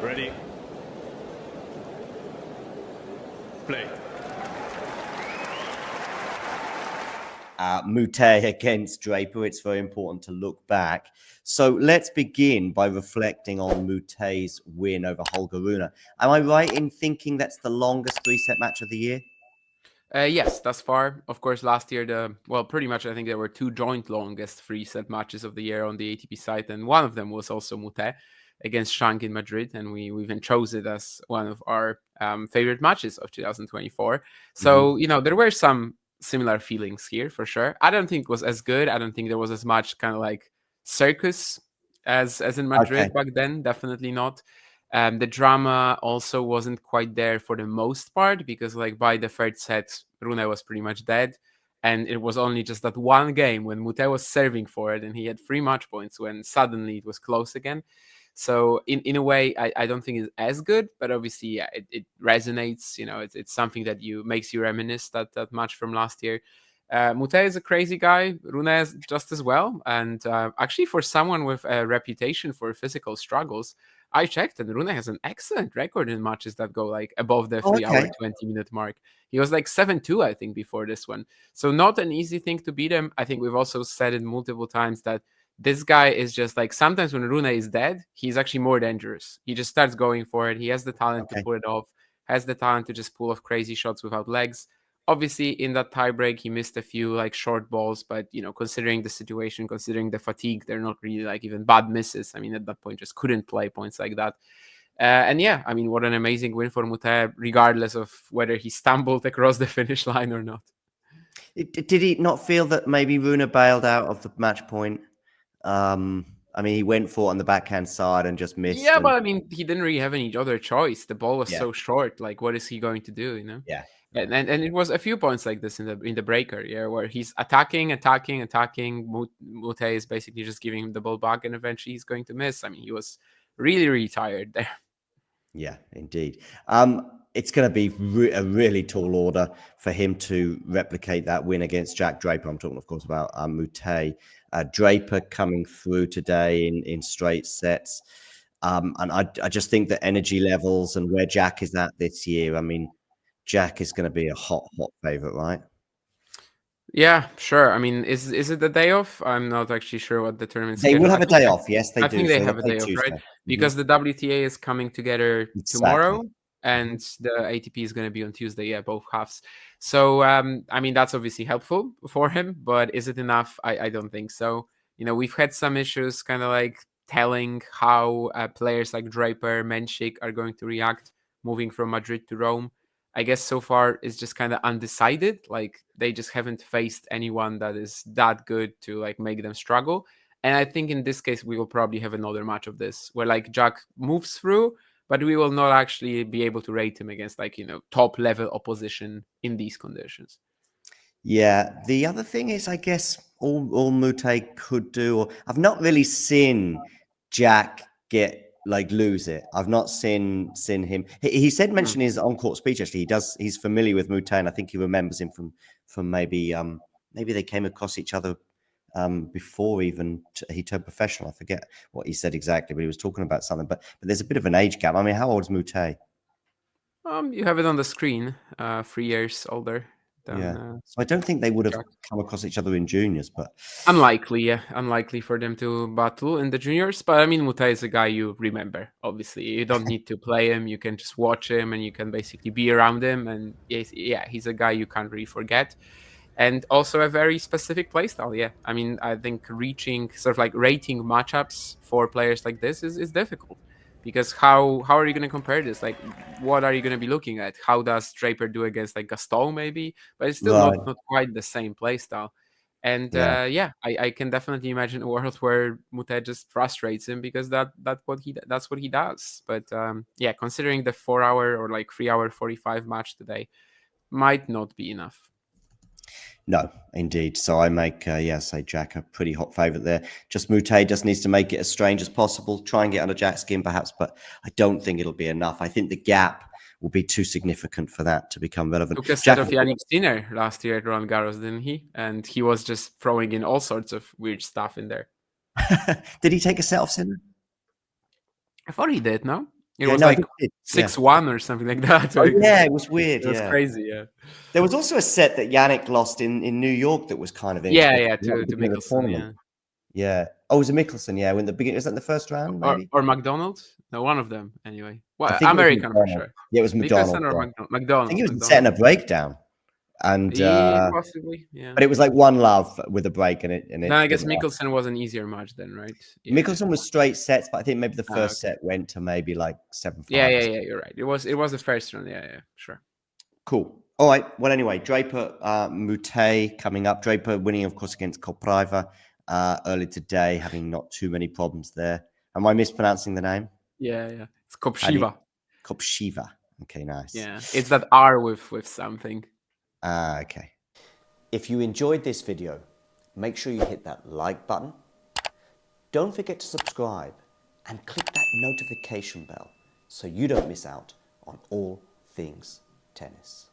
Ready. Play. Moutet against Draper. It's very important to look back. So let's begin by reflecting on Moutet's win over Holger Rune. Am I right in thinking that's the longest three-set match of the year? Yes, thus far. Of course, last year, pretty much, I think there were two joint longest three-set matches of the year on the ATP site, and one of them was also Moutet against Shank in Madrid, and we even chose it as one of our favorite matches of 2024. So, there were some similar feelings here for sure. I don't think it was as good. I don't think there was as much kind of like circus as in Madrid back then. Definitely not. The drama also wasn't quite there for the most part because, like, by the third set, Rune was pretty much dead. And it was only just that one game when Moutet was serving for it and he had 3 match points when suddenly it was close again. So in a way, I don't think it's as good, but obviously, yeah, it resonates. It's something that makes you reminisce that match from last year. Moutet is a crazy guy. Rune is just as well. And actually, for someone with a reputation for physical struggles, I checked, and Rune has an excellent record in matches that go like above the 3-hour, 20-minute mark. He was like 7-2, I think, before this one. So not an easy thing to beat him. I think we've also said it multiple times that this guy is just like, sometimes when Rune is dead, he's actually more dangerous. He just starts going for it. He has the talent to pull it off, has the talent to just pull off crazy shots without legs. Obviously, in that tiebreak, he missed a few like short balls, but considering the situation, considering the fatigue, they're not really like even bad misses. I mean, at that point, just couldn't play points like that. And yeah, I mean, what an amazing win for Moutet, regardless of whether he stumbled across the finish line or not. Did he not feel that maybe Rune bailed out of the match point? I mean, he went for it on the backhand side and just missed. Yeah, but I mean, he didn't really have any other choice. The ball was so short. Like, what is he going to do? Yeah. And it was a few points like this in the breaker, yeah, where he's attacking. Moutet is basically just giving him the ball back, and eventually he's going to miss. I mean, he was really, really tired there. Yeah, indeed. It's going to be a really tall order for him to replicate that win against Jack Draper. I'm talking, of course, about Moutet. Draper coming through today in straight sets. And I just think the energy levels and where Jack is at this year, I mean, Jack is going to be a hot favorite, right? Yeah, sure. I mean, is it the day off? I'm not actually sure what the tournament They will have a day off. Yes, they do. I think they have a day off, right? Because the WTA is coming together tomorrow, and the ATP is going to be on Tuesday. Yeah, both halves. So, I mean, that's obviously helpful for him, but is it enough? I don't think so. We've had some issues kind of like telling how players like Draper, Menchik are going to react moving from Madrid to Rome. I guess so far it's just kind of undecided. Like, they just haven't faced anyone that is that good to like make them struggle. And I think in this case, we will probably have another match of this where like Jack moves through, but we will not actually be able to rate him against like, top level opposition in these conditions. Yeah. The other thing is, I guess all Moutet could do, or I've not really seen Jack lose it. I've not seen him. He said, mention his on-court speech. Actually, he's familiar with Moutet, and I think he remembers him from maybe they came across each other before even he turned professional. I forget what he said exactly, but he was talking about something. But there's a bit of an age gap. I mean, how old is Moutet? You have it on the screen. 3 years older. So I don't think they would have come across each other in juniors, but unlikely for them to battle in the juniors. But I mean, Moutet is a guy you remember. Obviously, you don't need to play him; you can just watch him, and you can basically be around him. And he's a guy you can't really forget. And also a very specific playstyle. Yeah, I mean, I think reaching sort of like rating matchups for players like this is difficult. Because how are you going to compare this? Like, what are you going to be looking at? How does Draper do against like Gaston maybe? But it's still not quite the same playstyle. And I can definitely imagine a world where Moutet just frustrates him because that's what he does. But considering the 4-hour or like 3-hour 45 match today might not be enough. No, indeed. So I make, say Jack a pretty hot favourite there. Just Moutet just needs to make it as strange as possible, try and get under Jack's skin perhaps, but I don't think it'll be enough. I think the gap will be too significant for that to become relevant. Took a set of Yannick Sinner last year at Roland Garros, didn't he? And he was just throwing in all sorts of weird stuff in there. Did he take a set off Sinner? I thought he did, no? It Yeah, was no, like yeah. 6-1 or something like that. Oh, Like, yeah, it was weird. it was Yeah, crazy. Yeah. there was also a set that Yannick lost in New York that was kind of Yeah, inexplicable. yeah, At the to beginning of the Mickelson, tournament. yeah. Yeah. Oh, it was a Mickelson. Yeah, when the beginning was that the first round, maybe. Or McDonald's? No, one of them anyway. I Well, think it was American for McDonald. sure. Yeah, it was McDonald. Mickelson or Yeah. I think he McDonald's? was setting a McDonald's. breakdown, and Yeah, possibly. Yeah. but it was like one love with a break, and it Then I guess didn't last. Mickelson was an easier match then, right? Yeah. Mickelson was straight sets, but I think maybe the first Okay. set went to maybe like 7-5. Yeah, you're right. It was the first round. Yeah, sure. Cool. All right. Well, anyway, Draper, Moutet coming up. Draper winning, of course, against Kopriva early today, having not too many problems there. Am I mispronouncing the name? Yeah. It's Kopshiva. Kopshiva. Okay, nice. Yeah, it's that R with something. Okay. If you enjoyed this video, make sure you hit that like button. Don't forget to subscribe and click that notification bell so you don't miss out on all things tennis.